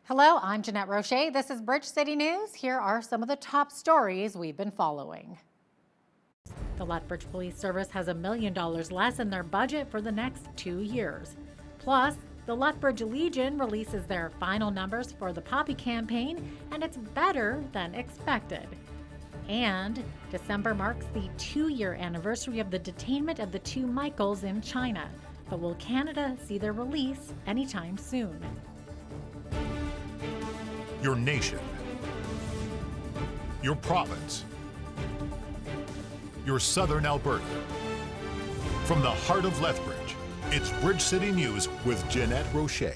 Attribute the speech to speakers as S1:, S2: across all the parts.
S1: Hello, I'm Jeanette Roche. This is Bridge City News. Here are some of the top stories we've been following. The Lethbridge Police Service has $1 million less in their budget for the next 2 years. Plus, the Lethbridge Legion releases their final numbers for the Poppy campaign, and it's better than expected. And December marks the 2-year anniversary of the detainment of the 2 Michaels in China. But will Canada see their release anytime soon?
S2: Your nation, your province, your southern Alberta. From the heart of Lethbridge, it's Bridge City News with Jeanette Roche.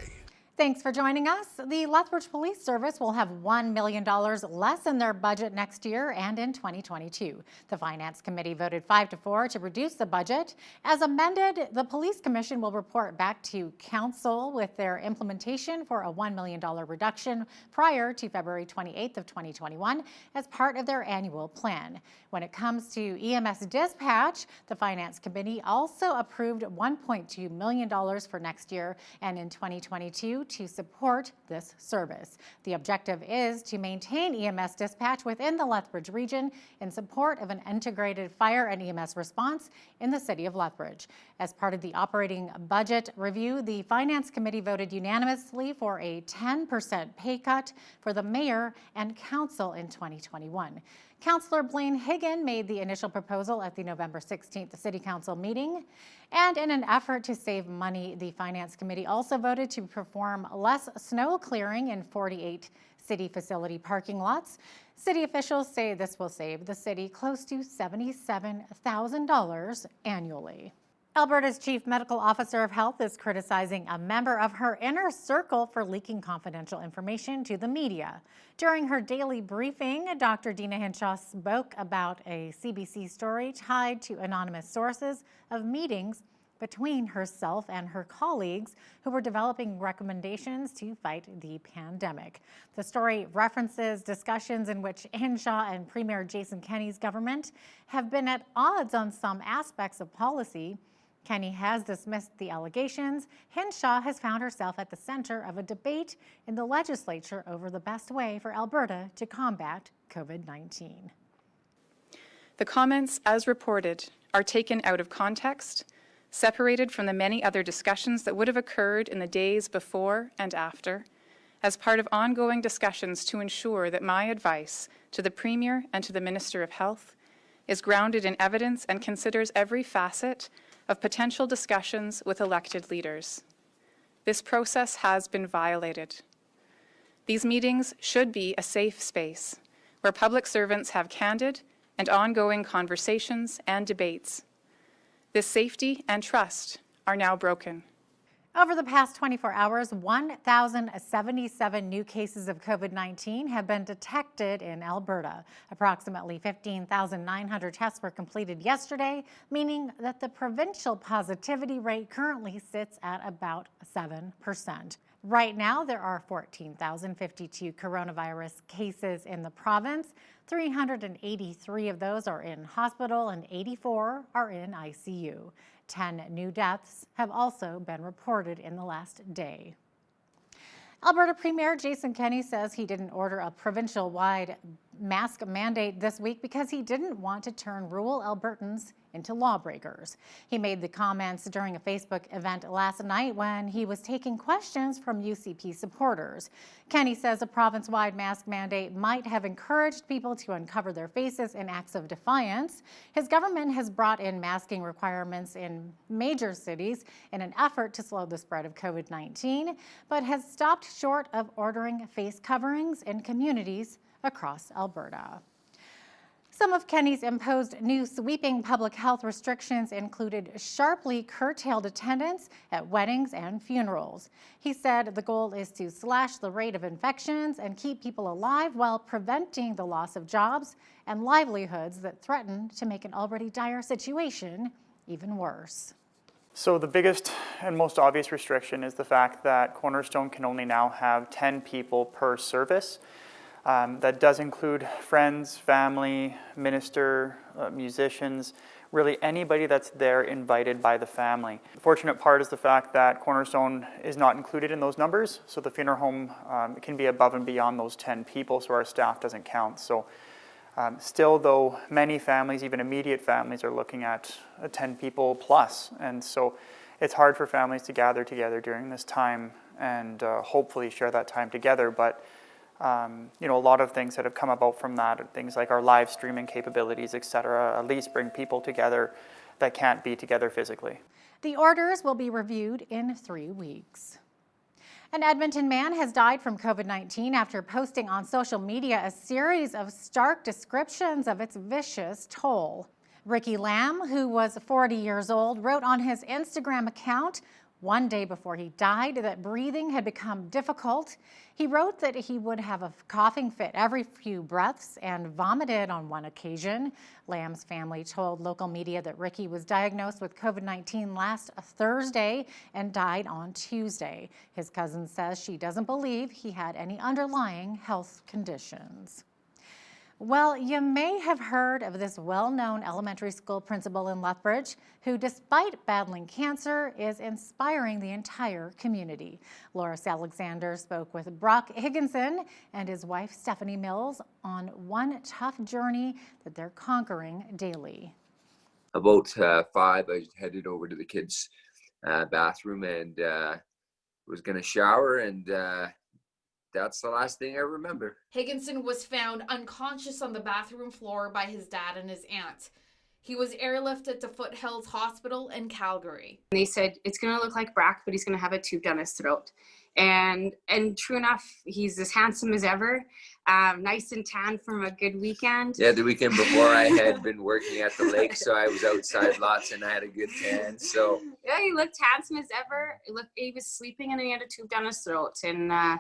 S1: Thanks for joining us. The Lethbridge Police Service will have $1 million less in their budget next year and in 2022. The Finance Committee voted 5-4 to reduce the budget. As amended, the Police Commission will report back to Council with their implementation for a $1 million reduction prior to February 28th of 2021 as part of their annual plan. When it comes to EMS dispatch, the Finance Committee also approved $1.2 million for next year and in 2022 to support this service. The objective is to maintain EMS dispatch within the Lethbridge region in support of an integrated fire and EMS response in the city of Lethbridge. As part of the operating budget review, the Finance Committee voted unanimously for a 10% pay cut for the mayor and council in 2021. Councillor Blaine Higgin made the initial proposal at the November 16th City Council meeting. And in an effort to save money, the Finance Committee also voted to perform less snow clearing in 48 city facility parking lots. City officials say this will save the city close to $77,000 annually. Alberta's Chief Medical Officer of Health is criticizing a member of her inner circle for leaking confidential information to the media. During her daily briefing, Dr. Dina Hinshaw spoke about a CBC story tied to anonymous sources of meetings between herself and her colleagues who were developing recommendations to fight the pandemic. The story references discussions in which Hinshaw and Premier Jason Kenney's government have been at odds on some aspects of policy. Kenney has dismissed the allegations. Hinshaw has found herself at the center of a debate in the legislature over the best way for Alberta to combat COVID-19.
S3: The comments, as reported, are taken out of context, separated from the many other discussions that would have occurred in the days before and after, as part of ongoing discussions to ensure that my advice to the Premier and to the Minister of Health is grounded in evidence and considers every facet of potential discussions with elected leaders. This process has been violated. These meetings should be a safe space where public servants have candid and ongoing conversations and debates. This safety and trust are now broken.
S1: Over the past 24 hours, 1,077 new cases of COVID-19 have been detected in Alberta. Approximately 15,900 tests were completed yesterday, meaning that the provincial positivity rate currently sits at about 7%. Right now, there are 14,052 coronavirus cases in the province. 383 of those are in hospital and 84 are in ICU. 10 new deaths have also been reported in the last day. Alberta Premier Jason Kenney says he didn't order a provincial-wide mask mandate this week because he didn't want to turn rural Albertans into lawbreakers. He made the comments during a Facebook event last night when he was taking questions from UCP supporters. Kenney says a province-wide mask mandate might have encouraged people to uncover their faces in acts of defiance. His government has brought in masking requirements in major cities in an effort to slow the spread of COVID-19, but has stopped short of ordering face coverings in communities across Alberta. Some of Kenney's imposed new sweeping public health restrictions included sharply curtailed attendance at weddings and funerals. He said the goal is to slash the rate of infections and keep people alive while preventing the loss of jobs and livelihoods that threaten to make an already dire situation even worse.
S4: So the biggest and most obvious restriction is the fact that Cornerstone can only now have 10 people per service. That does include friends, family, minister, musicians. really anybody that's there invited by the family. The fortunate part is the fact that Cornerstone is not included in those numbers, so the funeral home can be above and beyond those 10 people, so our staff doesn't count. So still, though, many families, even immediate families, are looking at 10 people plus, and so it's hard for families to gather together during this time and hopefully share that time together. But you know, a lot of things that have come about from that, things like our live streaming capabilities, etc., at least bring people together that can't be together physically.
S1: The orders will be reviewed in 3 weeks. An Edmonton man has died from COVID-19 after posting on social media a series of stark descriptions of its vicious toll. Ricky Lamb, who was 40 years old, wrote on his Instagram account one day before he died that breathing had become difficult. He wrote that he would have a coughing fit every few breaths and vomited on one occasion. Lamb's family told local media that Ricky was diagnosed with COVID-19 last Thursday and died on Tuesday. His cousin says she doesn't believe he had any underlying health conditions. Well, you may have heard of this well-known elementary school principal in Lethbridge who, despite battling cancer, is inspiring the entire community. Loris Alexander spoke with Brock Higginson and his wife Stephanie Mills on one tough journey that they're conquering daily.
S5: About 5, I headed over to the kids' bathroom and was going to shower, and that's the last thing I remember.
S6: Higginson was found unconscious on the bathroom floor by his dad and his aunt. He was airlifted to Foothills Hospital in Calgary.
S7: They said it's going to look like Brock, but he's going to have a tube down his throat. And true enough, he's as handsome as ever, nice and tan from a good weekend.
S5: Yeah, the weekend before I had been working at the lake, so I was outside lots and I had a good tan. So
S7: yeah, he looked handsome as ever. He was sleeping and he had a tube down his throat. And I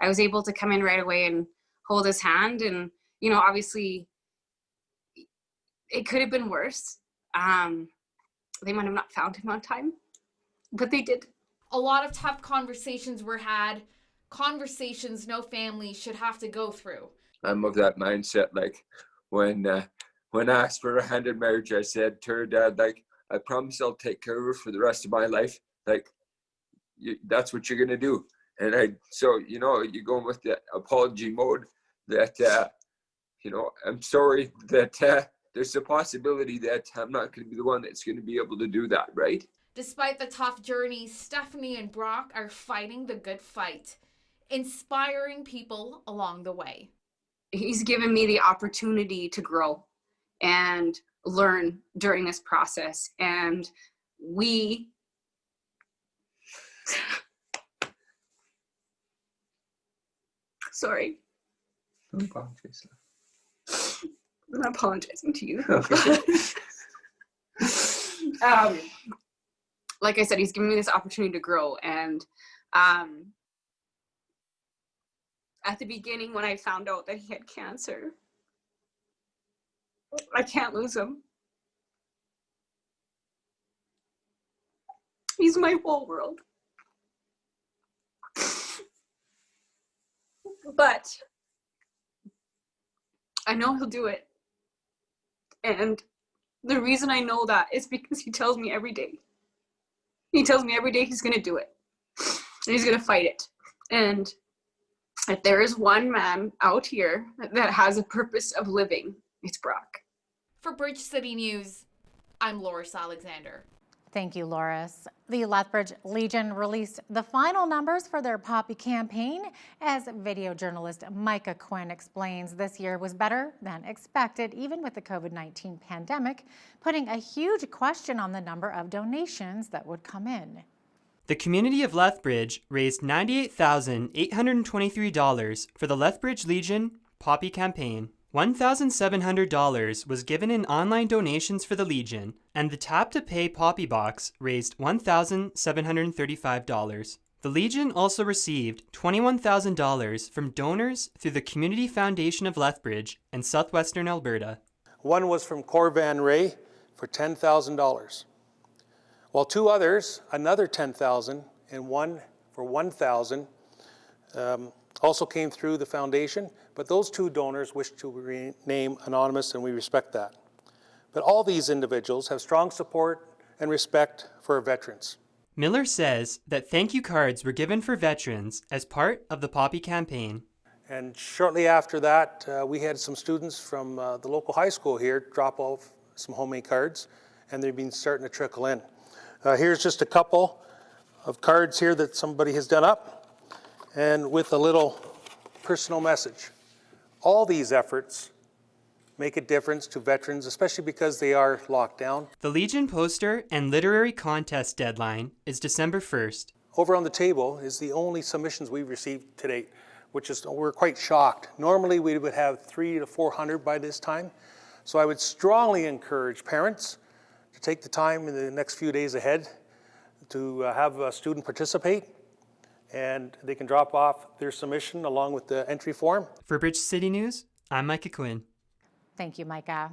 S7: was able to come in right away and hold his hand. And, you know, obviously it could have been worse. They might have not found him on time, but they did.
S6: A lot of tough conversations were had, conversations no family should have to go through.
S5: I'm of that mindset. Like when I asked for a hand in marriage, I said to her dad, like, I promise I'll take care of her for the rest of my life. Like, that's what you're going to do. And so, you know, you go with the apology mode that, you know, I'm sorry that there's a possibility that I'm not going to be the one that's going to be able to do that, right?
S6: Despite the tough journey, Stephanie and Brock are fighting the good fight, inspiring people along the way.
S7: He's given me the opportunity to grow and learn during this process. And we sorry.
S5: Don't apologize.
S7: I'm not apologizing to you.
S5: Okay.
S7: Like I said, he's given me this opportunity to grow. And at the beginning, when I found out that he had cancer, I can't lose him. He's my whole world. But I know he'll do it. And the reason I know that is because he tells me every day. He tells me every day he's going to do it. And he's going to fight it. And if there is one man out here that has a purpose of living, it's Brock.
S6: For Bridge City News, I'm Loris Alexander.
S1: Thank you, Loris. The Lethbridge Legion released the final numbers for their Poppy campaign. As video journalist Micah Quinn explains, this year was better than expected, even with the COVID-19 pandemic, putting a huge question on the number of donations that would come in.
S8: The community of Lethbridge raised $98,823 for the Lethbridge Legion Poppy campaign. $1,700 was given in online donations for the Legion, and the Tap to Pay Poppy Box raised $1,735. The Legion also received $21,000 from donors through the Community Foundation of Lethbridge and Southwestern Alberta.
S9: One was from Corvan Ray for $10,000, while two others, another $10,000 and one for $1,000, also came through the foundation, but those two donors wish to remain anonymous, and we respect that. But all these individuals have strong support and respect for our veterans.
S8: Miller says that thank you cards were given for veterans as part of the Poppy campaign.
S9: And shortly after that, we had some students from the local high school here drop off some homemade cards, and they've been starting to trickle in. Here's just a couple of cards here that somebody has done up, and with a little personal message. All these efforts make a difference to veterans, especially because they are locked down.
S8: The Legion poster and literary contest deadline is December 1st.
S9: Over on the table is the only submissions we've received to date, which is, we're quite shocked. Normally we would have 300 to 400 by this time. So I would strongly encourage parents to take the time in the next few days ahead to have a student participate, and they can drop off their submission along with the entry form.
S8: For Bridge City News, I'm Micah Quinn.
S1: Thank you, Micah.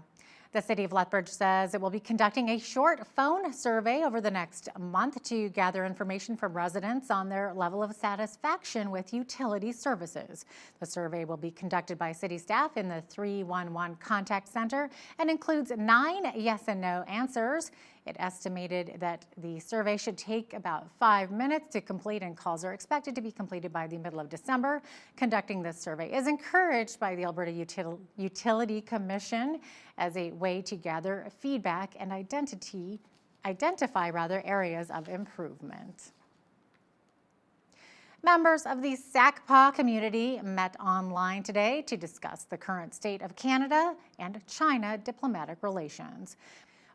S1: The City of Lethbridge says it will be conducting a short phone survey over the next month to gather information from residents on their level of satisfaction with utility services. The survey will be conducted by city staff in the 311 contact center and includes 9 yes and no answers. It estimated that the survey should take about 5 minutes to complete, and calls are expected to be completed by the middle of December. Conducting this survey is encouraged by the Alberta Utility Commission as a way to gather feedback and identify areas of improvement. Members of the SACPA community met online today to discuss the current state of Canada and China diplomatic relations.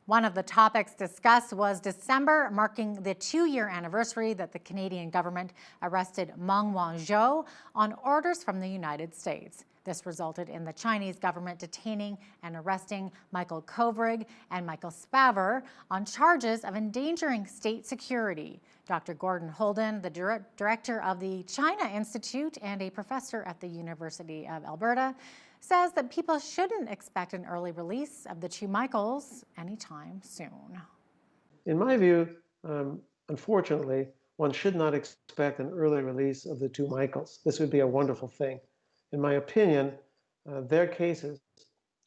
S1: One of the topics discussed was December, marking the 2-year anniversary that the Canadian government arrested Meng Wanzhou on orders from the United States. This resulted in the Chinese government detaining and arresting Michael Kovrig and Michael Spavor on charges of endangering state security. Dr. Gordon Holden, the director of the China Institute and a professor at the University of Alberta, says that people shouldn't expect an early release of the 2 Michaels anytime soon.
S10: In my view, unfortunately, one should not expect an early release of the 2 Michaels. This would be a wonderful thing. In my opinion, their cases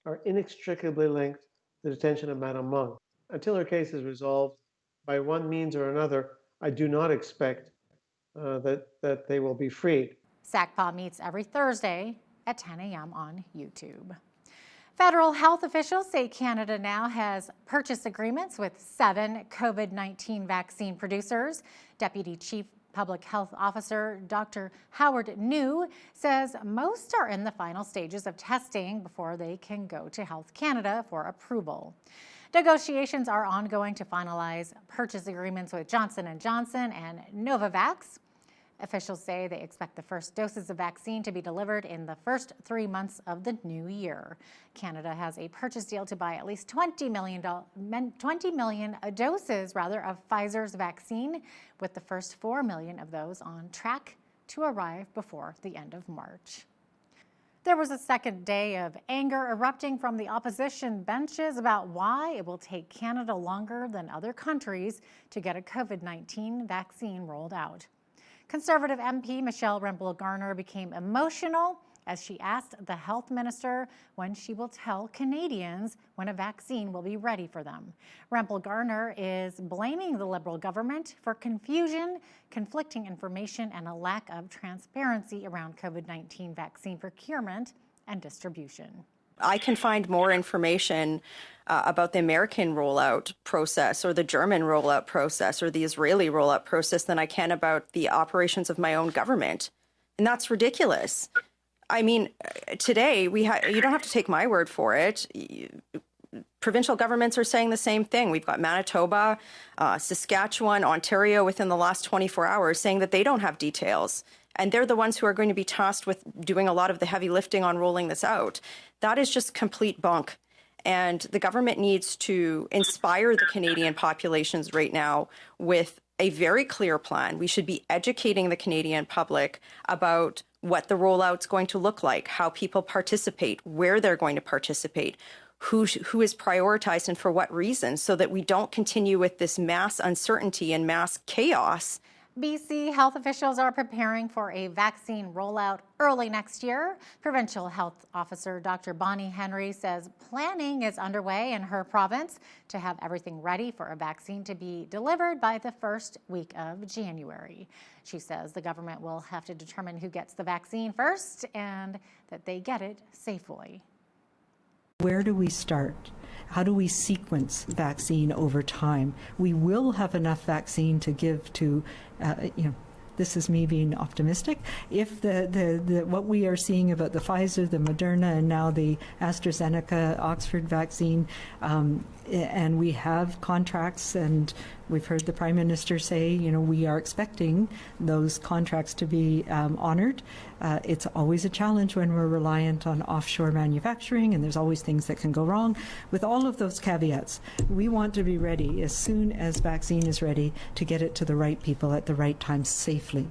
S10: are inextricably linked to the detention of Madame Meng. Until her case is resolved by one means or another, I do not expect that they will be freed.
S1: SACPA meets every Thursday at 10 a.m. on YouTube. Federal health officials say Canada now has purchase agreements with 7 COVID-19 vaccine producers. Deputy Chief Public Health Officer Dr. Howard New says most are in the final stages of testing before they can go to Health Canada for approval. Negotiations are ongoing to finalize purchase agreements with Johnson & Johnson and Novavax. Officials say they expect the first doses of vaccine to be delivered in the first 3 months of the new year. Canada has a purchase deal to buy at least 20 million doses of Pfizer's vaccine, with the first 4 million of those on track to arrive before the end of March. There was a second day of anger erupting from the opposition benches about why it will take Canada longer than other countries to get a COVID-19 vaccine rolled out. Conservative MP Michelle Rempel-Garner became emotional as she asked the health minister when she will tell Canadians when a vaccine will be ready for them. Rempel-Garner is blaming the Liberal government for confusion, conflicting information, and a lack of transparency around COVID-19 vaccine procurement and distribution.
S11: I can find more information about the American rollout process or the German rollout process or the Israeli rollout process than I can about the operations of my own government. And that's ridiculous. I mean, today, you don't have to take my word for it. Provincial governments are saying the same thing. We've got Manitoba, Saskatchewan, Ontario within the last 24 hours saying that they don't have details. And they're the ones who are going to be tasked with doing a lot of the heavy lifting on rolling this out. That is just complete bunk. And the government needs to inspire the Canadian populations right now with a very clear plan. We should be educating the Canadian public about what the rollout's going to look like, how people participate, where they're going to participate, who is prioritized and for what reasons, so that we don't continue with this mass uncertainty and mass chaos.
S1: BC health officials are preparing for a vaccine rollout early next year. Provincial Health Officer Dr. Bonnie Henry says planning is underway in her province to have everything ready for a vaccine to be delivered by the first week of January. She says the government will have to determine who gets the vaccine first and that they get it safely.
S12: Where do we start? How do we sequence vaccine over time? We will have enough vaccine to give to, this is me being optimistic. If what we are seeing about the Pfizer, the Moderna, and now the AstraZeneca Oxford vaccine, and we have contracts, and we've heard the Prime Minister say, we are expecting those contracts to be honored. It's always a challenge when we're reliant on offshore manufacturing, and there's always things that can go wrong. With all of those caveats, we want to be ready as soon as vaccine is ready to get it to the right people at the right time safely.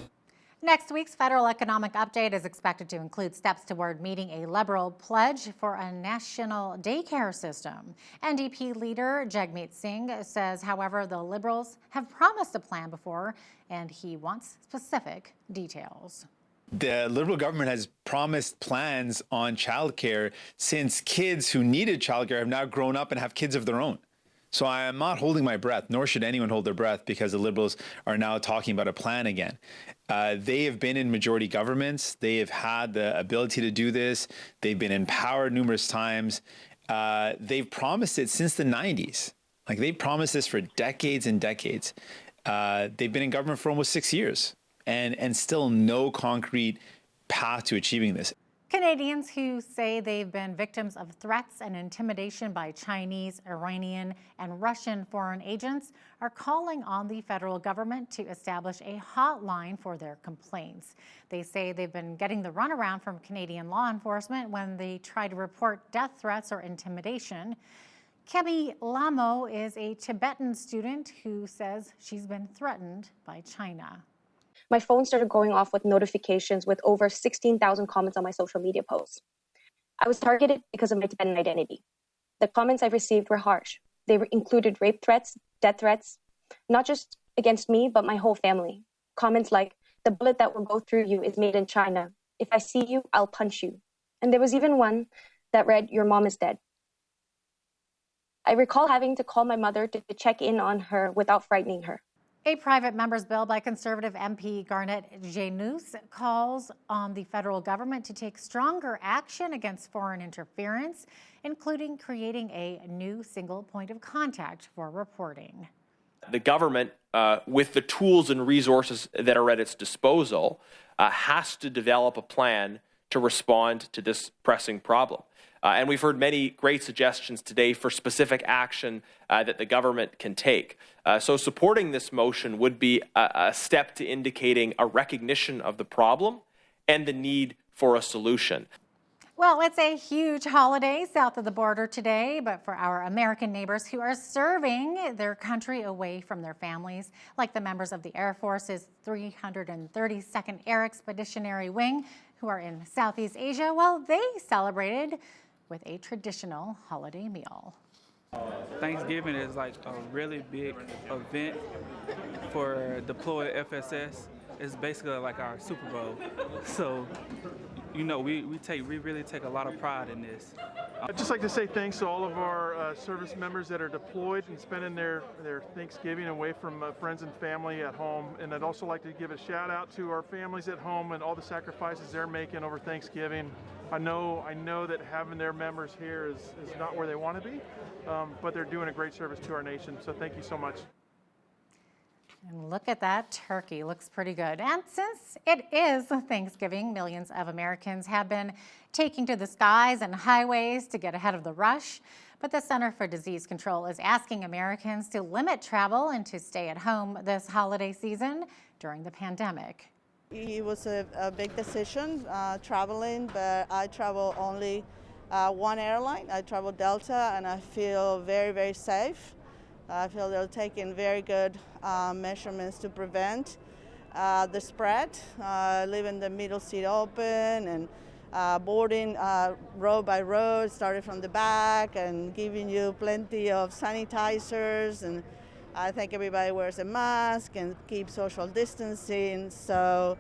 S1: Next week's federal economic update is expected to include steps toward meeting a Liberal pledge for a national daycare system. NDP leader Jagmeet Singh says, however, the Liberals have promised a plan before, and he wants specific details.
S13: The Liberal government has promised plans on childcare since kids who needed childcare have now grown up and have kids of their own. So I am not holding my breath, nor should anyone hold their breath, because the Liberals are now talking about a plan again. They have been in majority governments. They have had the ability to do this. They've been empowered numerous times. They've promised it since the 90s. Like, they promised this for decades and decades. They've been in government for almost 6 years, and still no concrete path to achieving this.
S1: Canadians who say they've been victims of threats and intimidation by Chinese, Iranian, and Russian foreign agents are calling on the federal government to establish a hotline for their complaints. They say they've been getting the runaround from Canadian law enforcement when they try to report death threats or intimidation. Kemi Lamo is a Tibetan student who says she's been threatened by China.
S14: My phone started going off with notifications with over 16,000 comments on my social media posts. I was targeted because of my Tibetan identity. The comments I received were harsh. They included rape threats, death threats, not just against me, but my whole family. Comments like, the bullet that will go through you is made in China. If I see you, I'll punch you. And there was even one that read, your mom is dead. I recall having to call my mother to check in on her without frightening her.
S1: A private member's bill by Conservative MP Garnet Janus calls on the federal government to take stronger action against foreign interference, including creating a new single point of contact for reporting.
S15: The government, with the tools and resources that are at its disposal, has to develop a plan to respond to this pressing problem. And we've heard many great suggestions today for specific action that the government can take. So supporting this motion would be a step to indicating a recognition of the problem and the need for a solution.
S1: Well, it's a huge holiday south of the border today, but for our American neighbors who are serving their country away from their families, like the members of the Air Force's 332nd Air Expeditionary Wing, who are in Southeast Asia, well, they celebrated with a traditional holiday meal.
S16: Thanksgiving is like a really big event for deployed FSS. It's basically like our Super Bowl. So, we really take a lot of pride in this.
S17: I'd just like to say thanks to all of our service members that are deployed and spending their Thanksgiving away from friends and family at home. And I'd also like to give a shout out to our families at home and all the sacrifices they're making over Thanksgiving. I know that having their members here is not where they want to be, but they're doing a great service to our nation. So thank you so much.
S1: And look at that turkey, looks pretty good. And since it is Thanksgiving, millions of Americans have been taking to the skies and highways to get ahead of the rush. But the Center for Disease Control is asking Americans to limit travel and to stay at home this holiday season during the pandemic.
S18: It was a big decision traveling, but I travel only one airline. I travel Delta, and I feel very, very safe. I feel they're taking very good measurements to prevent the spread, leaving the middle seat open and boarding row by row, starting from the back, and giving you plenty of sanitizers and I think everybody wears a mask and keeps social distancing. So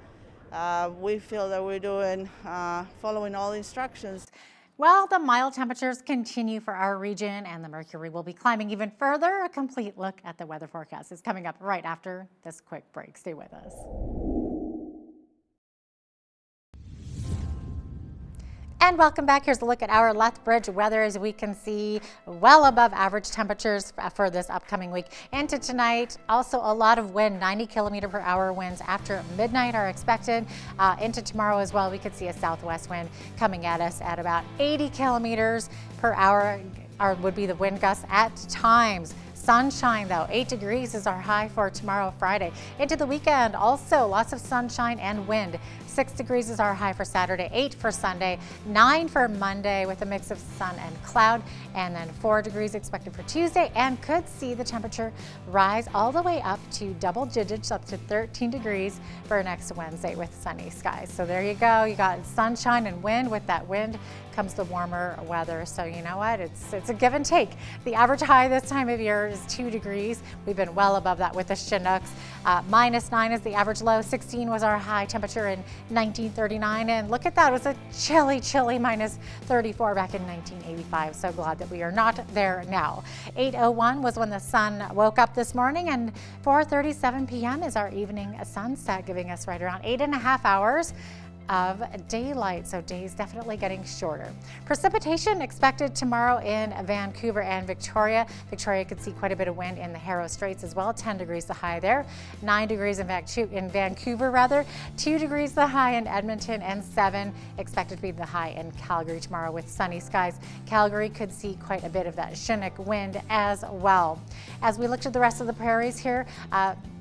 S18: we feel that we're doing, following all instructions.
S1: Well, the mild temperatures continue for our region and the mercury will be climbing even further. A complete look at the weather forecast is coming up right after this quick break. Stay with us. And welcome back. Here's a look at our Lethbridge weather. As we can see, well above average temperatures for this upcoming week. Into tonight, also a lot of wind, 90 km/h winds after midnight are expected. Into tomorrow as well, we could see a southwest wind coming at us at about 80 km/h would be the wind gusts at times. Sunshine though, 8 degrees is our high for tomorrow, Friday. Into the weekend, also lots of sunshine and wind. 6 degrees is our high for Saturday, 8 for Sunday, 9 for Monday with a mix of sun and cloud, and then 4 degrees expected for Tuesday, and could see the temperature rise all the way up to double digits, up to 13 degrees for next Wednesday with sunny skies. So there you go. You got sunshine and wind. With that wind comes the warmer weather. So you know what? It's a give and take. The average high this time of year is 2 degrees. We've been well above that with the Chinooks. -9 is the average low. 16 was our high temperature in 1939. And look at that. It was a chilly -34 back in 1985. So glad that we are not there now. 8:01 was when the sun woke up this morning, and 4:37 p.m. is our evening sunset, giving us right around 8.5 hours of daylight, so days definitely getting shorter. Precipitation expected tomorrow in Vancouver and Victoria. Victoria could see quite a bit of wind in the Harrow Straits as well. 10 degrees the high there, 9 degrees in Vancouver, 2 degrees the high in Edmonton, and 7 expected to be the high in Calgary tomorrow with sunny skies. Calgary could see quite a bit of that Chinook wind as well. As we look to the rest of the prairies here,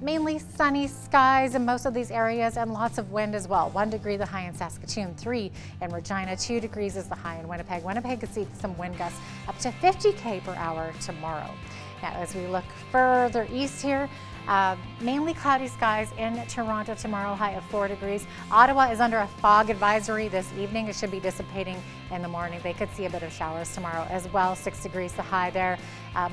S1: mainly sunny skies in most of these areas and lots of wind as well. 1 degree the high in Saskatoon, 3 in Regina, 2 degrees is the high in Winnipeg. Winnipeg could see some wind gusts up to 50 km/h tomorrow. Now, as we look further east here, mainly cloudy skies in Toronto tomorrow, high of 4 degrees. Ottawa is under a fog advisory this evening. It should be dissipating in the morning. They could see a bit of showers tomorrow as well. 6 degrees the high there.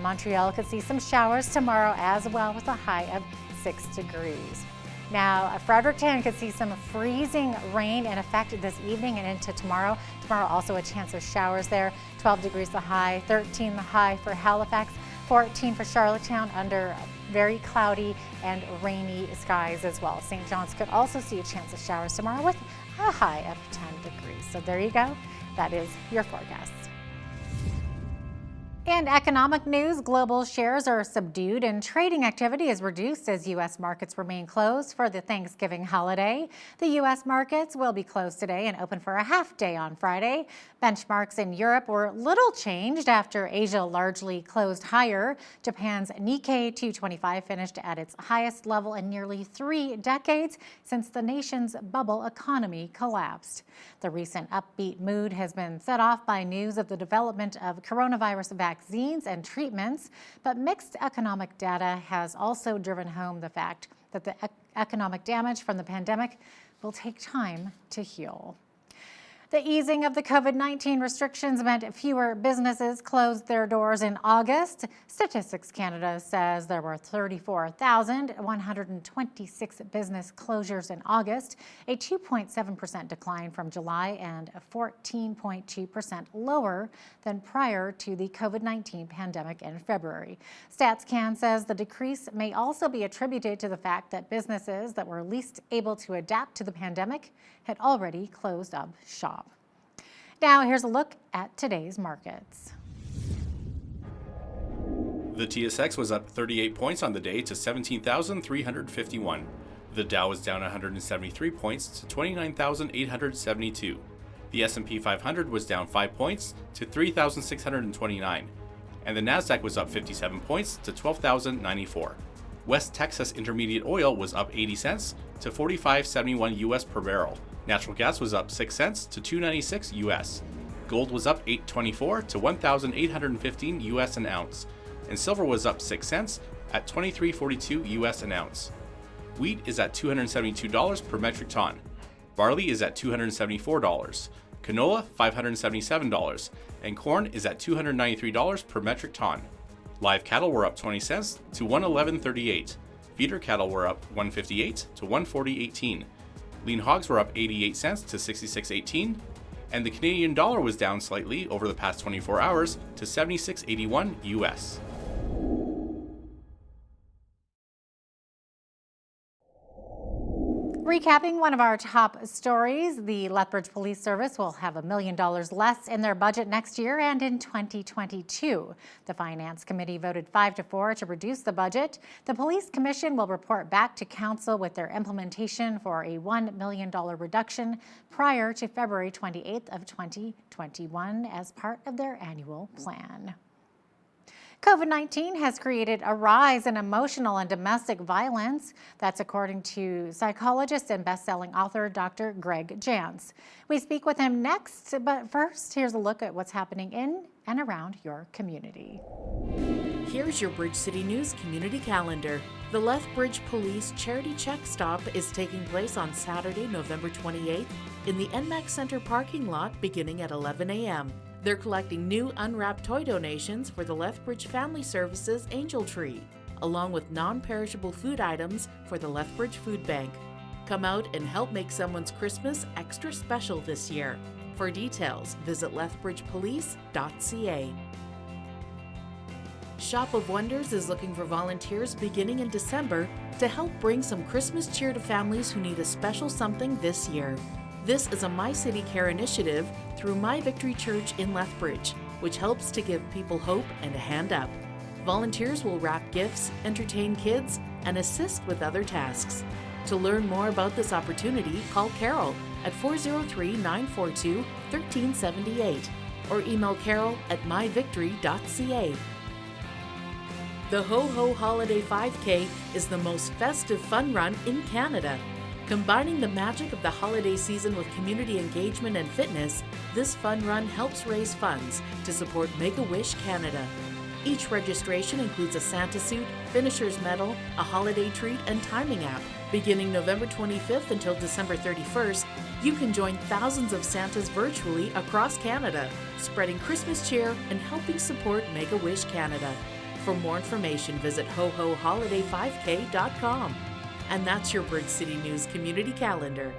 S1: Montreal could see some showers tomorrow as well with a high of 6 degrees. Now, Fredericton could see some freezing rain in effect this evening and into tomorrow. Tomorrow also a chance of showers there. 12 degrees the high, 13 the high for Halifax, 14 for Charlottetown under very cloudy and rainy skies as well. St. John's could also see a chance of showers tomorrow with a high of 10 degrees. So there you go. That is your forecast. And economic news, global shares are subdued and trading activity is reduced as U.S. markets remain closed for the Thanksgiving holiday. The U.S. markets will be closed today and open for a half day on Friday. Benchmarks in Europe were little changed after Asia largely closed higher. Japan's Nikkei 225 finished at its highest level in nearly 3 decades since the nation's bubble economy collapsed. The recent upbeat mood has been set off by news of the development of coronavirus vaccines and treatments, but mixed economic data has also driven home the fact that the economic damage from the pandemic will take time to heal. The easing of the COVID-19 restrictions meant fewer businesses closed their doors in August. Statistics Canada says there were 34,126 business closures in August, a 2.7% decline from July and 14.2% lower than prior to the COVID-19 pandemic in February. StatsCan says the decrease may also be attributed to the fact that businesses that were least able to adapt to the pandemic had already closed up shop. Now, here's a look at today's markets.
S19: The TSX was up 38 points on the day to 17,351. The Dow was down 173 points to 29,872. The S&P 500 was down 5 points to 3,629. And the Nasdaq was up 57 points to 12,094. West Texas Intermediate Oil was up 80 cents to 45.71 US per barrel. Natural gas was up 6 cents to $2.96 US. Gold was up $8.24 to $1,815 US an ounce. And silver was up 6 cents at $23.42 US an ounce. Wheat is at $272 per metric ton. Barley is at $274. Canola, $577. And corn is at $293 per metric ton. Live cattle were up 20 cents to $111.38. Feeder cattle were up $1.58 to $140.18. Lean hogs were up 88 cents to $66.18. And the Canadian dollar was down slightly over the past 24 hours to 76.81 US.
S1: Recapping one of our top stories, the Lethbridge Police Service will have $1 million less in their budget next year and in 2022. The Finance Committee voted 5-4 to reduce the budget. The Police Commission will report back to Council with their implementation for a $1 million reduction prior to February 28th of 2021 as part of their annual plan. COVID-19 has created a rise in emotional and domestic violence. That's according to psychologist and best-selling author Dr. Greg Jantz. We speak with him next, but first, here's a look at what's happening in and around your community.
S20: Here's your Bridge City News community calendar. The Lethbridge Police Charity Check Stop is taking place on Saturday, November 28th in the NMAX Center parking lot beginning at 11 a.m. They're collecting new unwrapped toy donations for the Lethbridge Family Services Angel Tree, along with non-perishable food items for the Lethbridge Food Bank. Come out and help make someone's Christmas extra special this year. For details, visit lethbridgepolice.ca. Shop of Wonders is looking for volunteers beginning in December to help bring some Christmas cheer to families who need a special something this year. This is a My City Care initiative through My Victory Church in Lethbridge, which helps to give people hope and a hand up. Volunteers will wrap gifts, entertain kids, and assist with other tasks. To learn more about this opportunity, call Carol at 403-942-1378 or email carol@myvictory.ca. The Ho Ho Holiday 5K is the most festive fun run in Canada. Combining the magic of the holiday season with community engagement and fitness, this fun run helps raise funds to support Make-A-Wish Canada. Each registration includes a Santa suit, finisher's medal, a holiday treat, and timing app. Beginning November 25th until December 31st, you can join thousands of Santas virtually across Canada, spreading Christmas cheer and helping support Make-A-Wish Canada. For more information, visit hohoholidayfivk.com. And that's your Bridge City News community calendar.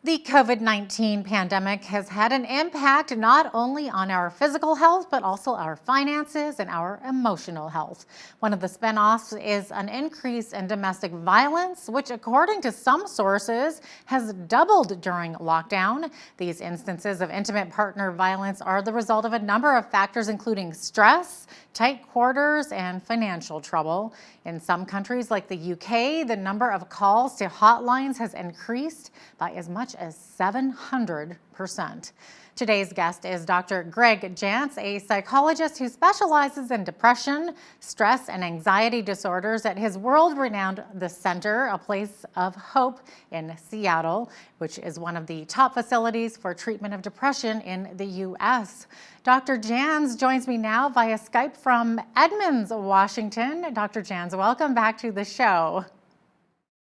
S1: The COVID-19 pandemic has had an impact not only on our physical health, but also our finances and our emotional health. One of the spinoffs is an increase in domestic violence, which according to some sources has doubled during lockdown. These instances of intimate partner violence are the result of a number of factors, including stress, tight quarters, and financial trouble. In some countries like the UK, the number of calls to hotlines has increased by as much as 700%. Today's guest is Dr. Greg Jantz, a psychologist who specializes in depression, stress, and anxiety disorders at his world-renowned The Center, a place of hope in Seattle, which is one of the top facilities for treatment of depression in the U.S. Dr. Jantz joins me now via Skype from Edmonds, Washington. Dr. Jantz, welcome back to the show.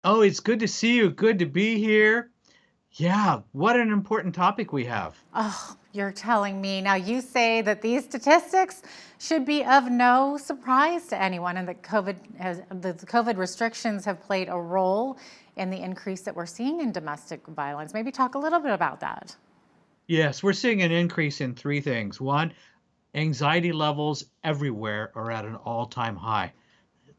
S21: Oh, it's good to see you. Good to be here. Yeah, what an important topic we have.
S1: Oh, you're telling me. Now, you say that these statistics should be of no surprise to anyone, and that the COVID restrictions have played a role in the increase that we're seeing in domestic violence. Maybe talk a little bit about that.
S21: Yes, we're seeing an increase in three things. One, anxiety levels everywhere are at an all-time high.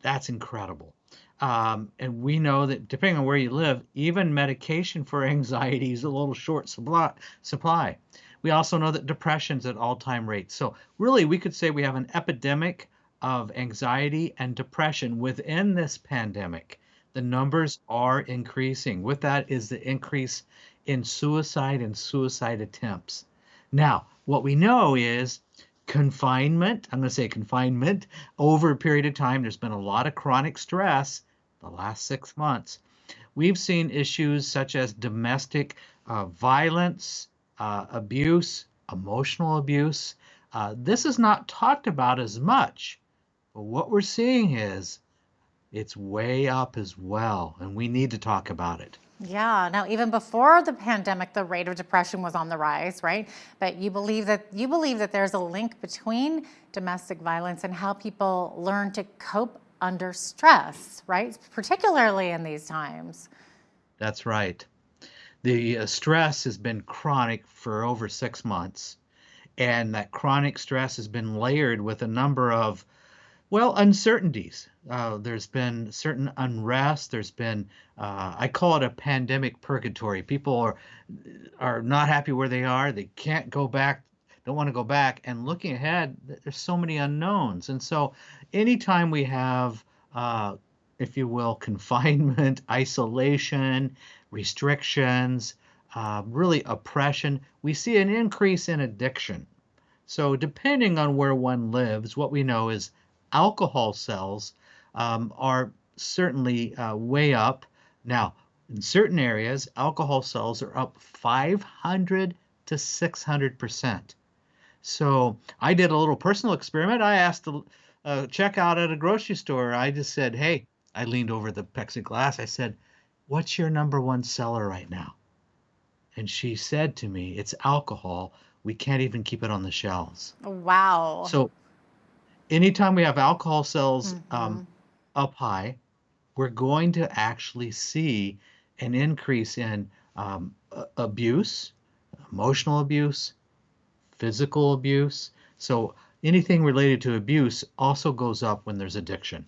S21: That's incredible. And we know that depending on where you live, even medication for anxiety is a little short supply. We also know that depression's at all-time rates. So really, we could say we have an epidemic of anxiety and depression within this pandemic. The numbers are increasing. With that is the increase in suicide and suicide attempts. Now, what we know is confinement, I'm going to say confinement, over a period of time, there's been a lot of chronic stress the last 6 months. We've seen issues such as domestic violence, abuse, emotional abuse. This is not talked about as much, but what we're seeing is it's way up as well, and we need to talk about it.
S1: Yeah, now even before the pandemic, the rate of depression was on the rise, right? But you believe that there's a link between domestic violence and how people learn to cope under stress, right? Particularly in these times.
S21: That's right. The stress has been chronic for over 6 months, and that chronic stress has been layered with a number of, well, uncertainties. There's been certain unrest. There's been, I call it a pandemic purgatory. People are not happy where they are. They can't go back, don't want to go back. And looking ahead, there's so many unknowns. And so anytime we have, if you will, confinement, isolation, restrictions, really oppression, we see an increase in addiction. So depending on where one lives, what we know is alcohol sales are certainly way up. Now, in certain areas, alcohol sales are up 500 to 600%. So I did a little personal experiment. I asked the checkout at a grocery store. I just said, hey, I leaned over the plexiglass. I said, what's your number one seller right now? And she said to me, it's alcohol. We can't even keep it on the shelves.
S1: Wow.
S21: So anytime we have alcohol sales up high, we're going to actually see an increase in abuse, emotional abuse, physical abuse. So anything related to abuse also goes up when there's addiction.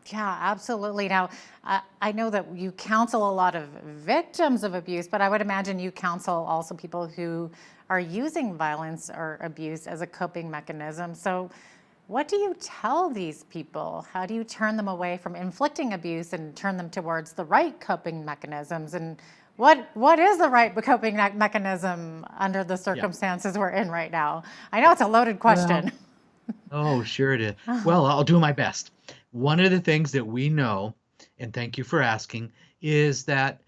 S1: Yeah, absolutely. Now, I know that you counsel a lot of victims of abuse, but I would imagine you counsel also people who are using violence or abuse as a coping mechanism. So what do you tell these people? How do you turn them away from inflicting abuse and turn them towards the right coping mechanisms? And what is the right coping mechanism under the circumstances we're in right now? I know it's a loaded question.
S21: Oh, sure it is. Well, I'll do my best. One of the things that we know, and thank you for asking, is that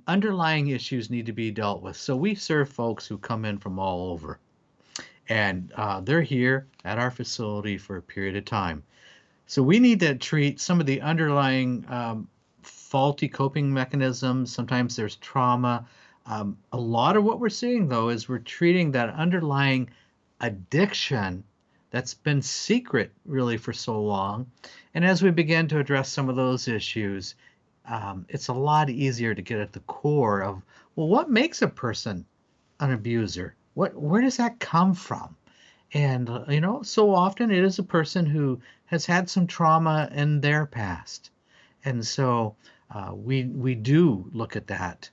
S21: underlying issues need to be dealt with. So we serve folks who come in from all over, and they're here at our facility for a period of time. So we need to treat some of the underlying faulty coping mechanisms. Sometimes there's trauma. A lot of what we're seeing, though, is we're treating that underlying addiction that's been secret really for so long. And as we begin to address some of those issues, it's a lot easier to get at the core of, well, what makes a person an abuser? Where does that come from? And, so often it is a person who has had some trauma in their past. And so we do look at that.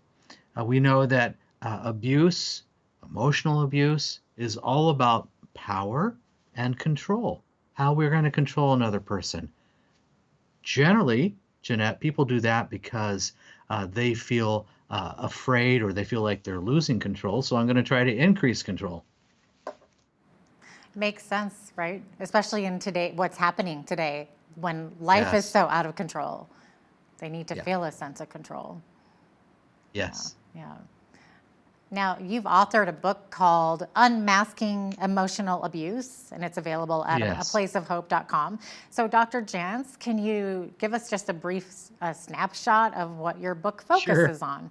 S21: We know that abuse, emotional abuse, is all about power and control, how we're going to control another person. Generally, Jeanette, people do that because they feel afraid or they feel like they're losing control. So I'm going to try to increase control.
S1: Makes sense, right? Especially in what's happening today when life is so out of control. They need to feel a sense of control.
S21: Yes.
S1: Yeah. Now, you've authored a book called Unmasking Emotional Abuse, and it's available at aplaceofhope.com. So, Dr. Jantz, can you give us just a brief snapshot of what your book focuses on?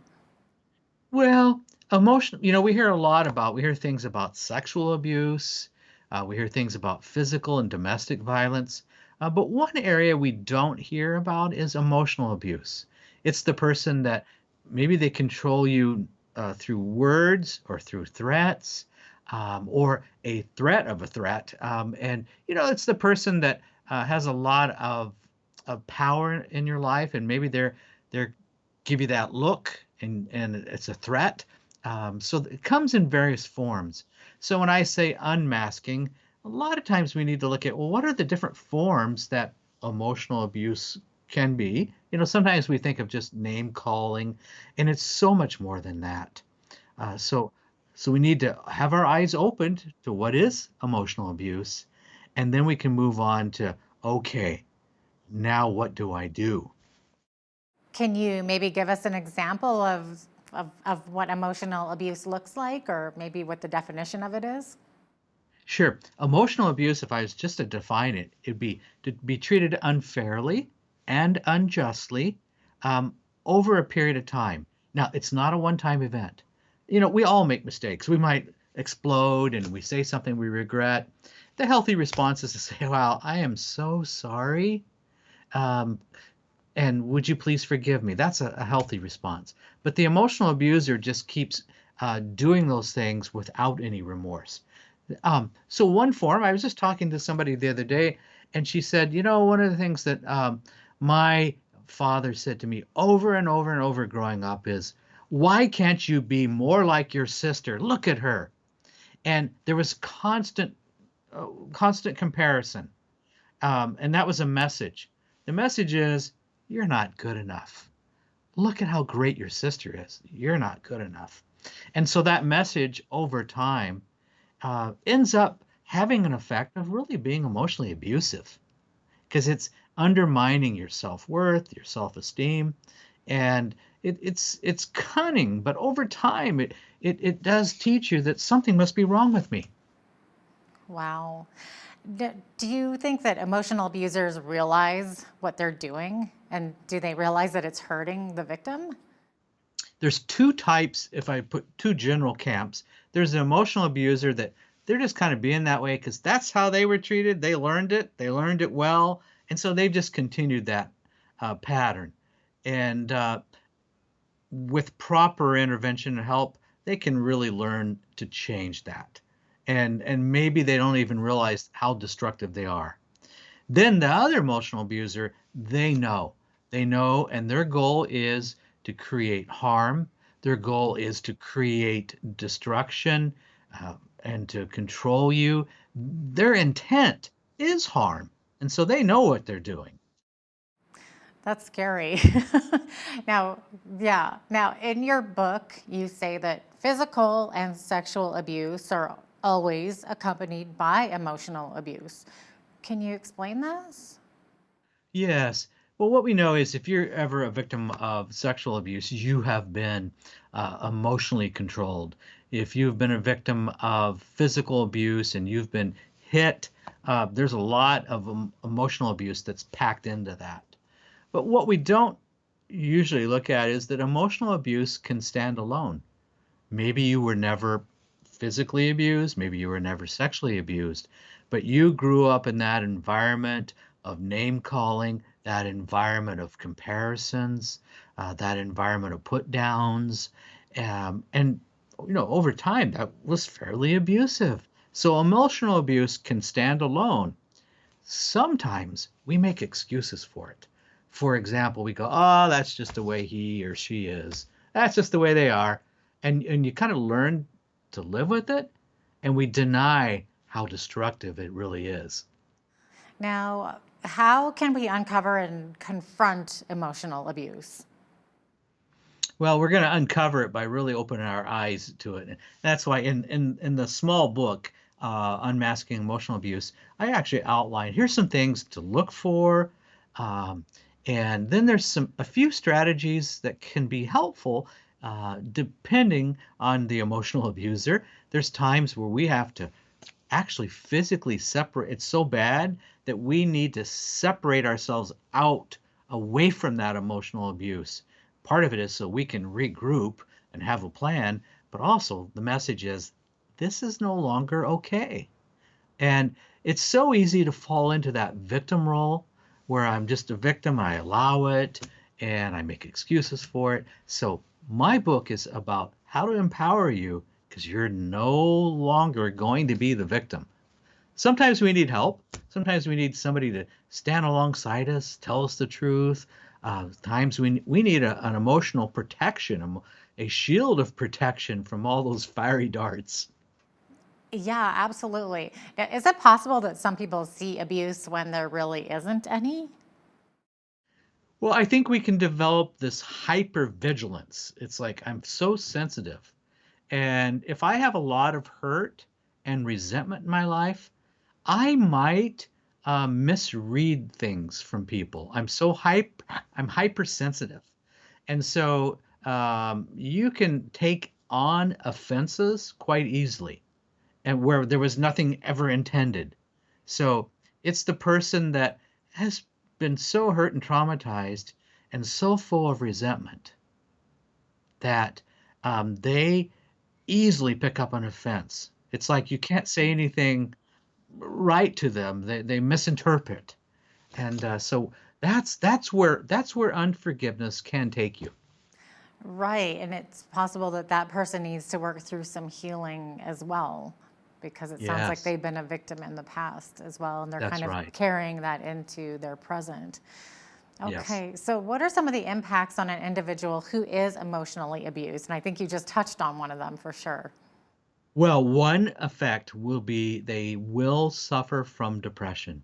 S21: Well, emotional, we hear things about sexual abuse. We hear things about physical and domestic violence. But one area we don't hear about is emotional abuse. It's the person that maybe they control you through words or through threats or a threat of a threat. And, it's the person that has a lot of power in your life, and maybe they're give you that look and it's a threat. So it comes in various forms. So when I say unmasking, a lot of times we need to look at, well, what are the different forms that emotional abuse can be? Sometimes we think of just name calling, and it's so much more than that. So we need to have our eyes opened to what is emotional abuse, and then we can move on to, okay, now what do I do?
S1: Can you maybe give us an example of what emotional abuse looks like, or maybe what the definition of it is?
S21: Sure. Emotional abuse, if I was just to define it, it'd be to be treated unfairly and unjustly over a period of time. Now, it's not a one-time event. We all make mistakes. We might explode and we say something we regret. The healthy response is to say, wow, I am so sorry. Um, and would you please forgive me? That's a healthy response. But the emotional abuser just keeps doing those things without any remorse. So one form, I was just talking to somebody the other day, and she said, one of the things that my father said to me over and over and over growing up is, why can't you be more like your sister? Look at her. And there was constant comparison. And that was a message. The message is, you're not good enough. Look at how great your sister is. You're not good enough. And so that message over time ends up having an effect of really being emotionally abusive, because it's undermining your self-worth, your self-esteem, and it's cunning, but over time it does teach you that something must be wrong with me.
S1: Wow. Do you think that emotional abusers realize what they're doing? And do they realize that it's hurting the victim?
S21: There's two types, if I put two general camps. There's an emotional abuser that they're just kind of being that way because that's how they were treated. They learned it well. And so they've just continued that pattern. And with proper intervention and help, they can really learn to change that. And maybe they don't even realize how destructive they are. Then the other emotional abuser, they know, and their goal is to create harm. Their goal is to create destruction and to control you. Their intent is harm. And so they know what they're doing.
S1: That's scary. Now, in your book, you say that physical and sexual abuse are always accompanied by emotional abuse. Can you explain this?
S21: Yes. Well, what we know is if you're ever a victim of sexual abuse, you have been emotionally controlled. If you've been a victim of physical abuse and you've been hit, there's a lot of emotional abuse that's packed into that. But what we don't usually look at is that emotional abuse can stand alone. Maybe you were never physically abused, maybe you were never sexually abused, but you grew up in that environment of name calling, that environment of comparisons, that environment of put downs, and over time that was fairly abusive. So emotional abuse can stand alone. Sometimes we make excuses for it. For example, we go, oh, that's just the way he or she is. That's just the way they are. And you kind of learn to live with it, and we deny how destructive it really is.
S1: Now, how can we uncover and confront emotional abuse?
S21: Well, we're going to uncover it by really opening our eyes to it. And that's why in the small book, Unmasking Emotional Abuse, I actually outline, here's some things to look for. And then there's a few strategies that can be helpful depending on the emotional abuser. There's times where we have to actually physically separate. It's so bad that we need to separate ourselves out away from that emotional abuse. Part of it is so we can regroup and have a plan, but also the message is this is no longer okay. And it's so easy to fall into that victim role where I'm just a victim, I allow it, and I make excuses for it. So my book is about how to empower you because you're no longer going to be the victim. Sometimes we need help. Sometimes we need somebody to stand alongside us, tell us the truth. Times we need an emotional protection, a shield of protection from all those fiery darts.
S1: Yeah, absolutely. Now, is it possible that some people see abuse when there really isn't any?
S21: Well, I think we can develop this hypervigilance. It's like I'm so sensitive. And if I have a lot of hurt and resentment in my life, I might misread things from people. I'm hypersensitive. And so you can take on offenses quite easily and where there was nothing ever intended. So it's the person that has been so hurt and traumatized and so full of resentment that they easily pick up an offense. It's like you can't say anything right to them. They misinterpret, and so that's where unforgiveness can take you.
S1: Right, and it's possible that that person needs to work through some healing as well, because it sounds like
S21: Yes,
S1: they've been a victim in the past as well, and they're
S21: that's
S1: kind of
S21: right.
S1: carrying that into their present.
S21: Yes.
S1: Okay, so what are some of the impacts on an individual who is emotionally abused? And I think you just touched on one of them for sure.
S21: Well, one effect will be they will suffer from depression.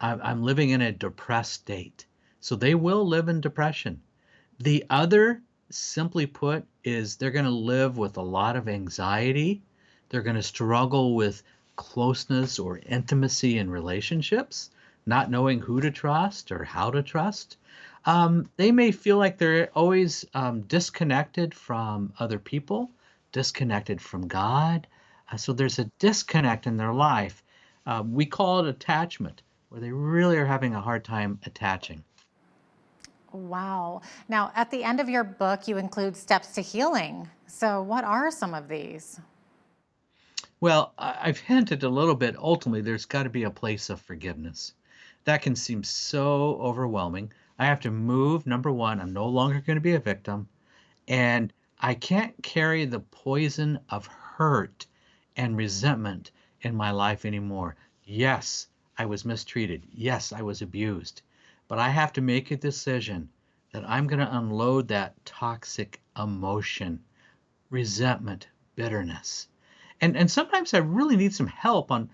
S21: I'm living in a depressed state, so they will live in depression. The other, simply put, is they're going to live with a lot of anxiety. They're going to struggle with closeness or intimacy in relationships, not knowing who to trust or how to trust. They may feel like they're always disconnected from other people, disconnected from God. So there's a disconnect in their life. We call it attachment, where they really are having a hard time attaching.
S1: Wow. Now, at the end of your book, you include steps to healing. So, what are some of these?
S21: Well, I've hinted a little bit. Ultimately, there's got to be a place of forgiveness. That can seem so overwhelming. I have to move. Number one, I'm no longer going to be a victim. And I can't carry the poison of hurt and resentment in my life anymore. Yes, I was mistreated. Yes, I was abused. But I have to make a decision that I'm going to unload that toxic emotion, resentment, bitterness. And sometimes I really need some help on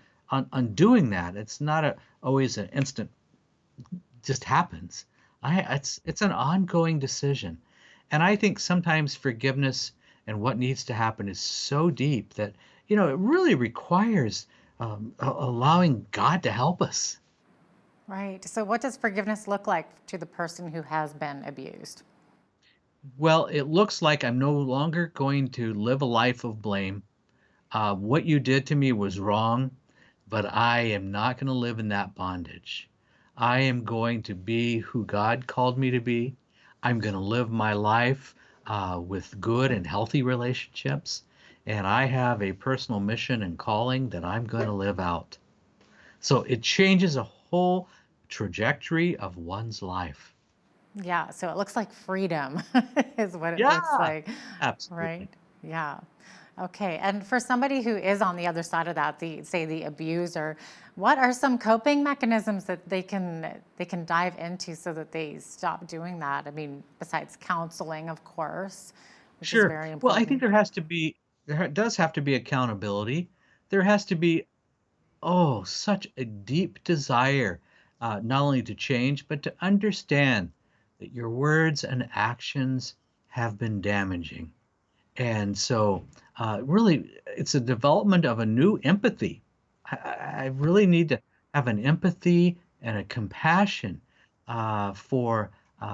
S21: doing that. It's not always an instant just happens. It's an ongoing decision. And I think sometimes forgiveness and what needs to happen is so deep that, it really requires allowing God to help us.
S1: Right. So, what does forgiveness look like to the person who has been abused?
S21: Well, it looks like I'm no longer going to live a life of blame. What you did to me was wrong, but I am not going to live in that bondage. I am going to be who God called me to be. I'm going to live my life with good and healthy relationships. And I have a personal mission and calling that I'm going to live out. So it changes a whole trajectory of one's life.
S1: Yeah. So, it looks like freedom is what it
S21: Yeah,
S1: looks like.
S21: absolutely.
S1: Right. Yeah. Okay. And for somebody who is on the other side of that, the abuser, what are some coping mechanisms that they can dive into so that they stop doing that? I mean, besides counseling, of course, which is
S21: Sure.
S1: very
S21: Well, I think
S1: important.
S21: there does have to be accountability. There has to be, oh, such a deep desire, not only to change, but to understand that your words and actions have been damaging. And so, really, it's a development of a new empathy. I really need to have an empathy and a compassion for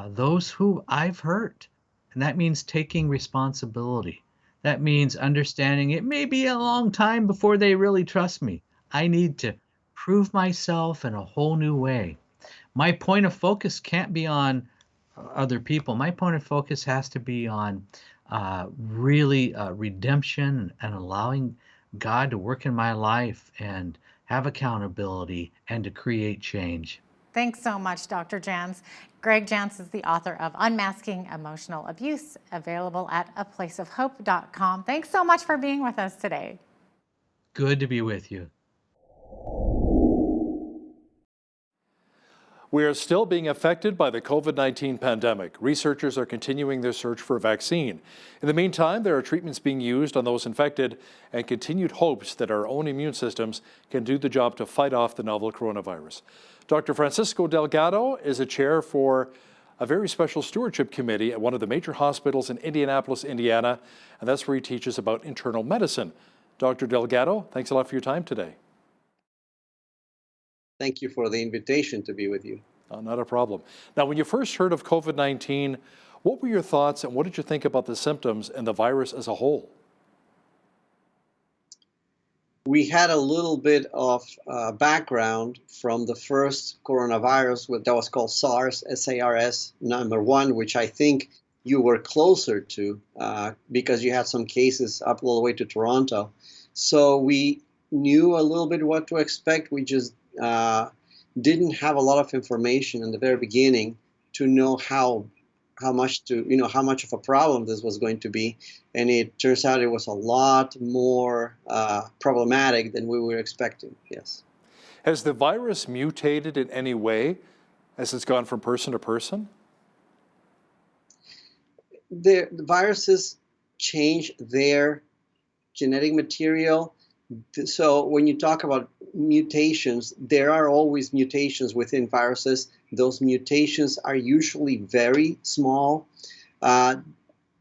S21: those who I've hurt. And that means taking responsibility. That means understanding it may be a long time before they really trust me. I need to prove myself in a whole new way. My point of focus can't be on other people. My point of focus has to be on really redemption and allowing God to work in my life and have accountability and to create change.
S1: Thanks so much, Dr. Jans. Greg Jans is the author of Unmasking Emotional Abuse, available at aplaceofhope.com. Thanks so much for being with us today.
S21: Good to be with you.
S2: We are still being affected by the COVID-19 pandemic. Researchers are continuing their search for a vaccine. In the meantime, there are treatments being used on those infected and continued hopes that our own immune systems can do the job to fight off the novel coronavirus. Dr. Francisco Delgado is a chair for a very special stewardship committee at one of the major hospitals in Indianapolis, Indiana, and that's where he teaches about internal medicine. Dr. Delgado, thanks a lot for your time today.
S22: Thank you for the invitation to be with you.
S2: Not a problem. Now, when you first heard of COVID-19, what were your thoughts and what did you think about the symptoms and the virus as a whole?
S22: We had a little bit of background from the first coronavirus that was called SARS, SARS #1, which I think you were closer to, because you had some cases up all the way to Toronto. So we knew a little bit what to expect. We just didn't have a lot of information in the very beginning to know how much of a problem this was going to be, and it turns out it was a lot more problematic than we were expecting. Yes.
S2: Has the virus mutated in any way as it's gone from person to person?
S22: The viruses change their genetic material. So when you talk about mutations, there are always mutations within viruses. Those mutations are usually very small.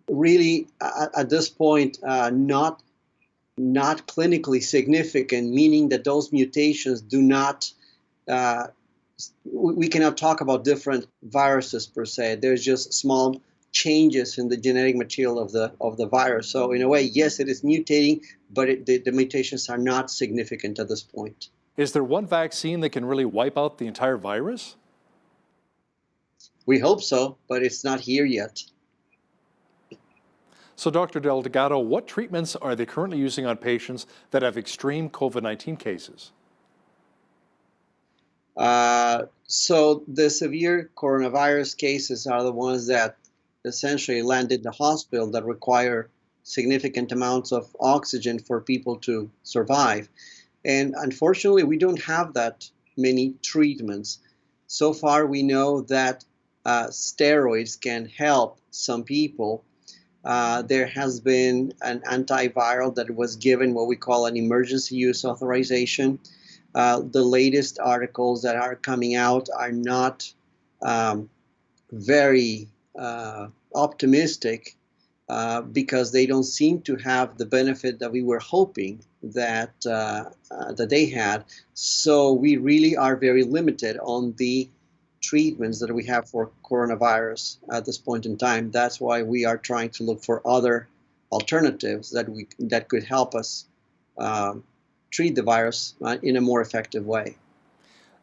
S22: Really, at this point, not clinically significant, meaning that those mutations do not, we cannot talk about different viruses per se. There's just small changes in the genetic material of the virus. So in a way, yes, it is mutating, but the mutations are not significant at this point.
S2: Is there one vaccine that can really wipe out the entire virus?
S22: We hope so, but it's not here yet.
S2: So Dr. Delgado, what treatments are they currently using on patients that have extreme COVID-19 cases?
S22: So the severe coronavirus cases are the ones that essentially land in the hospital, that require significant amounts of oxygen for people to survive. And unfortunately, we don't have that many treatments. So far, we know that steroids can help some people. There has been an antiviral that was given what we call an emergency use authorization. The latest articles that are coming out are not very optimistic, because they don't seem to have the benefit that we were hoping that they had. So we really are very limited on the treatments that we have for coronavirus at this point in time. That's why we are trying to look for other alternatives that could help us treat the virus in a more effective way.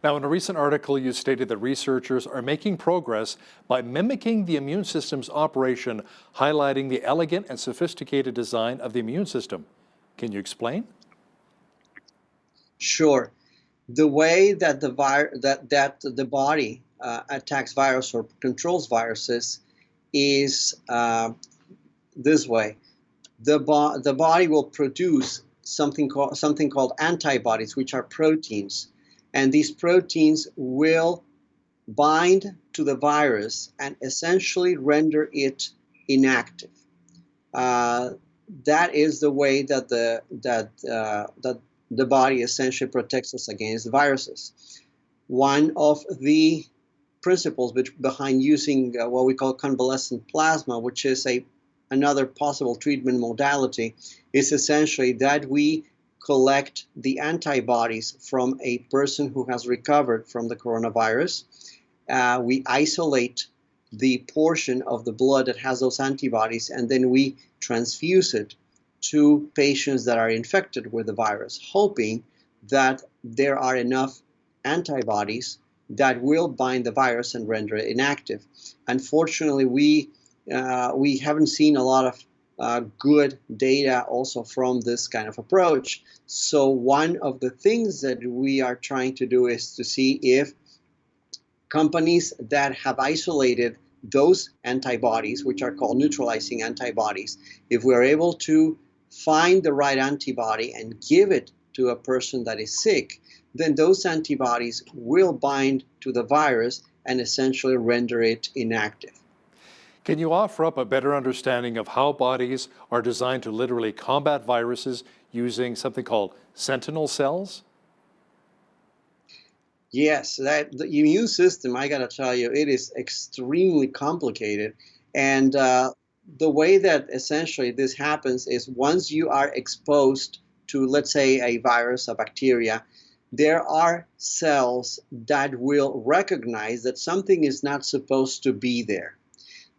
S2: Now, in a recent article, you stated that researchers are making progress by mimicking the immune system's operation, highlighting the elegant and sophisticated design of the immune system. Can you explain?
S22: Sure. The way that the body attacks virus or controls viruses is this way. The body will produce something called antibodies, which are proteins. And these proteins will bind to the virus and essentially render it inactive. That is the way that the body essentially protects us against viruses. One of the principles behind using what we call convalescent plasma, which is another possible treatment modality, is essentially that we collect the antibodies from a person who has recovered from the coronavirus. We isolate the portion of the blood that has those antibodies, and then we transfuse it to patients that are infected with the virus, hoping that there are enough antibodies that will bind the virus and render it inactive. Unfortunately, we haven't seen a lot of good data also from this kind of approach. So one of the things that we are trying to do is to see if companies that have isolated those antibodies, which are called neutralizing antibodies, if we're able to find the right antibody and give it to a person that is sick, then those antibodies will bind to the virus and essentially render it inactive.
S2: Can you offer up a better understanding of how bodies are designed to literally combat viruses using something called sentinel cells?
S22: Yes, the immune system, I gotta tell you, it is extremely complicated. And the way that essentially this happens is once you are exposed to, let's say, a virus, a bacteria, there are cells that will recognize that something is not supposed to be there.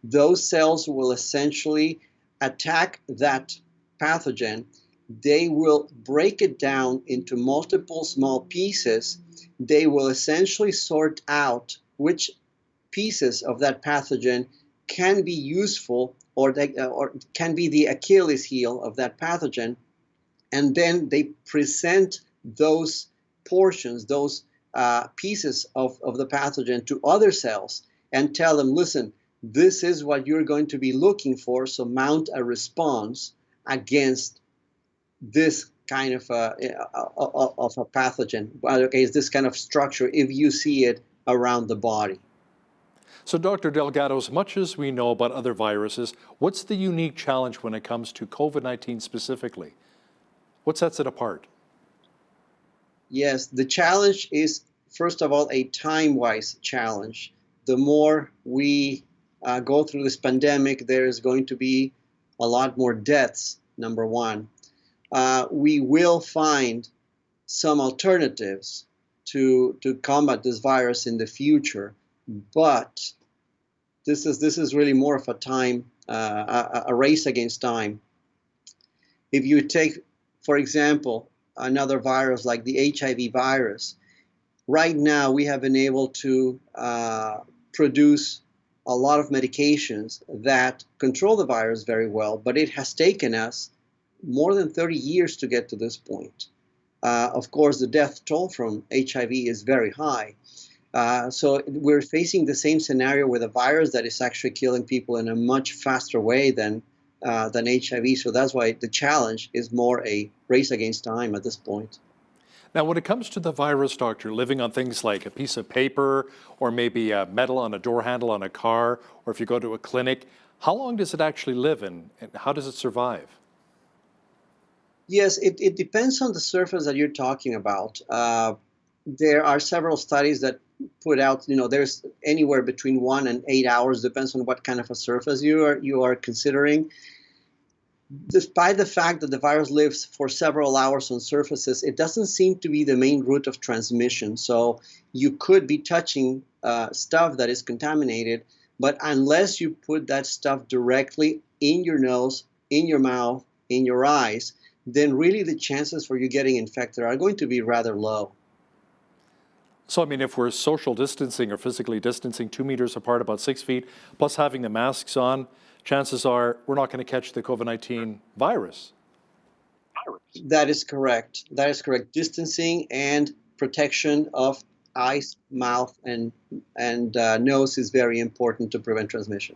S22: Those cells will essentially attack that pathogen. They will break it down into multiple small pieces. They will essentially sort out which pieces of that pathogen can be useful or can be the Achilles heel of that pathogen. And then they present those portions, those pieces of the pathogen to other cells and tell them, listen, this is what you're going to be looking for, so mount a response against this kind of a pathogen. Okay, is this kind of structure if you see it around the body.
S2: So Dr. Delgado, as much as we know about other viruses, what's the unique challenge when it comes to COVID-19 specifically? What sets it apart?
S22: Yes, the challenge is, first of all, a time-wise challenge. The more we go through this pandemic, there is going to be a lot more deaths, number one. We will find some alternatives to combat this virus in the future, but this is really more of a time, a race against time. If you take, for example, another virus like the HIV virus, right now we have been able to produce a lot of medications that control the virus very well, but it has taken us more than 30 years to get to this point. Of course, the death toll from HIV is very high. So we're facing the same scenario with a virus that is actually killing people in a much faster way than HIV. So that's why the challenge is more a race against time at this point.
S2: Now, when it comes to the virus, doctor, living on things like a piece of paper or maybe metal on a door handle on a car, or if you go to a clinic, how long does it actually live and how does it survive?
S22: Yes, it depends on the surface that you're talking about. There are several studies that put out, there's anywhere between 1 and 8 hours, depends on what kind of a surface you are considering. Despite the fact that the virus lives for several hours on surfaces, it doesn't seem to be the main route of transmission. So you could be touching stuff that is contaminated, but unless you put that stuff directly in your nose, in your mouth, in your eyes, then really the chances for you getting infected are going to be rather low.
S2: So, I mean, if we're social distancing or physically distancing 2 meters apart, about 6 feet, plus having the masks on, chances are we're not going to catch the COVID-19 virus.
S22: That is correct. That is correct. Distancing and protection of eyes, mouth, and nose is very important to prevent transmission.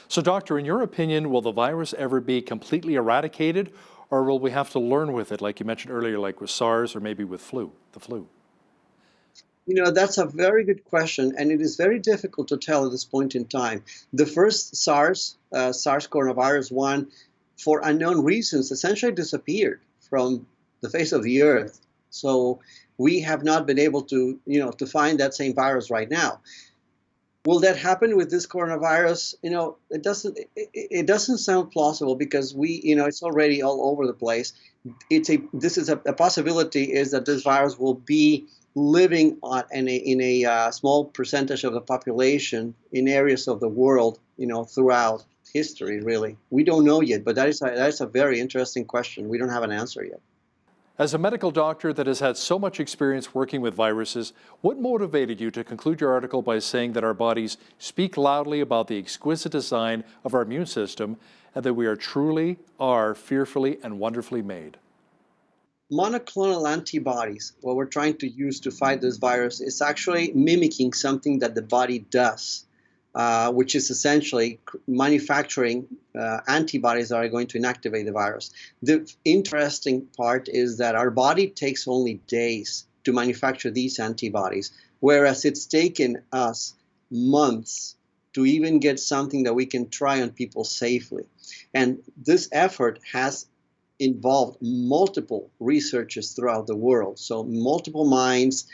S2: So, doctor, in your opinion, will the virus ever be completely eradicated, or will we have to learn with it, like you mentioned earlier, like with SARS or maybe with the flu?
S22: That's a very good question, and it is very difficult to tell at this point in time. The first SARS coronavirus 1, for unknown reasons, essentially disappeared from the face of the earth. So we have not been able to, to find that same virus right now. Will that happen with this coronavirus? It doesn't sound plausible because it's already all over the place. A possibility is that this virus will be living in a small percentage of the population in areas of the world, throughout history, really. We don't know yet, but that is a very interesting question. We don't have an answer yet.
S2: As a medical doctor that has had so much experience working with viruses, what motivated you to conclude your article by saying that our bodies speak loudly about the exquisite design of our immune system and that we are fearfully and wonderfully made?
S22: Monoclonal antibodies, what we're trying to use to fight this virus, is actually mimicking something that the body does, which is essentially manufacturing antibodies that are going to inactivate the virus. The interesting part is that our body takes only days to manufacture these antibodies, whereas it's taken us months to even get something that we can try on people safely. And this effort has involved multiple researchers throughout the world. So multiple minds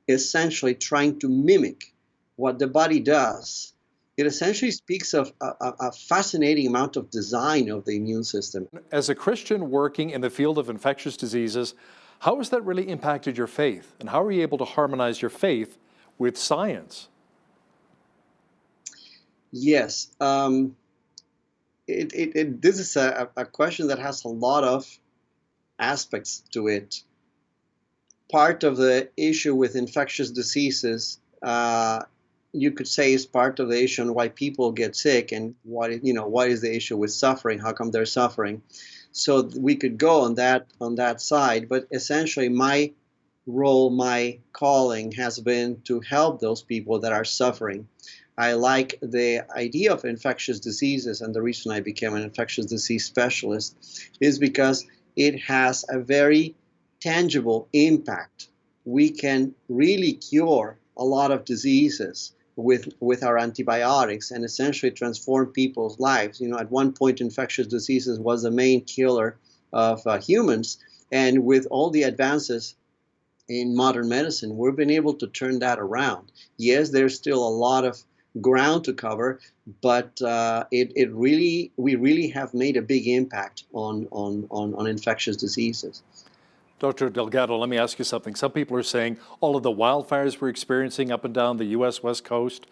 S22: essentially trying to mimic what the body does. It essentially speaks of a fascinating amount of design of the immune system.
S2: As a Christian working in the field of infectious diseases, how has that really impacted your faith? And how are you able to harmonize your faith with science?
S22: Yes. This is a question that has a lot of aspects to it. Part of the issue with infectious diseases, you could say is part of the issue on why people get sick and what is the issue with suffering? How come they're suffering? So we could go on that side, but essentially my role, my calling has been to help those people that are suffering. I like the idea of infectious diseases, and the reason I became an infectious disease specialist is because it has a very tangible impact. We can really cure a lot of diseases with our antibiotics and essentially transform people's lives. At one point, infectious diseases was the main killer of humans, and with all the advances in modern medicine, we've been able to turn that around. Yes, there's still a lot of ground to cover, but we really have made a big impact on infectious diseases.
S2: Dr. Delgado, let me ask you something. Some people are saying all of the wildfires we're experiencing up and down the U.S. West Coast,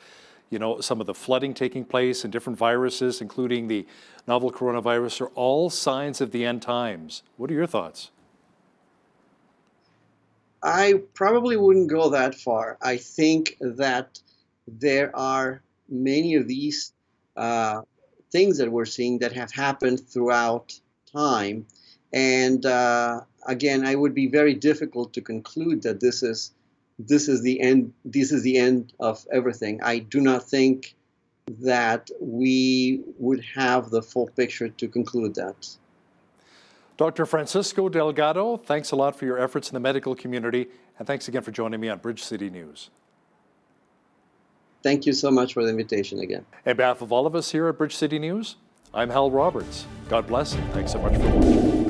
S2: some of the flooding taking place and different viruses, including the novel coronavirus, are all signs of the end times. What are your thoughts?
S22: I probably wouldn't go that far. I think that there are many of these things that we're seeing that have happened throughout time. And again, it would be very difficult to conclude that this is the end. This is the end of everything. I do not think that we would have the full picture to conclude that.
S2: Dr. Francisco Delgado, thanks a lot for your efforts in the medical community, and thanks again for joining me on Bridge City News.
S22: Thank you so much for the invitation again.
S2: On behalf of all of us here at Bridge City News, I'm Hal Roberts. God bless and thanks so much for watching.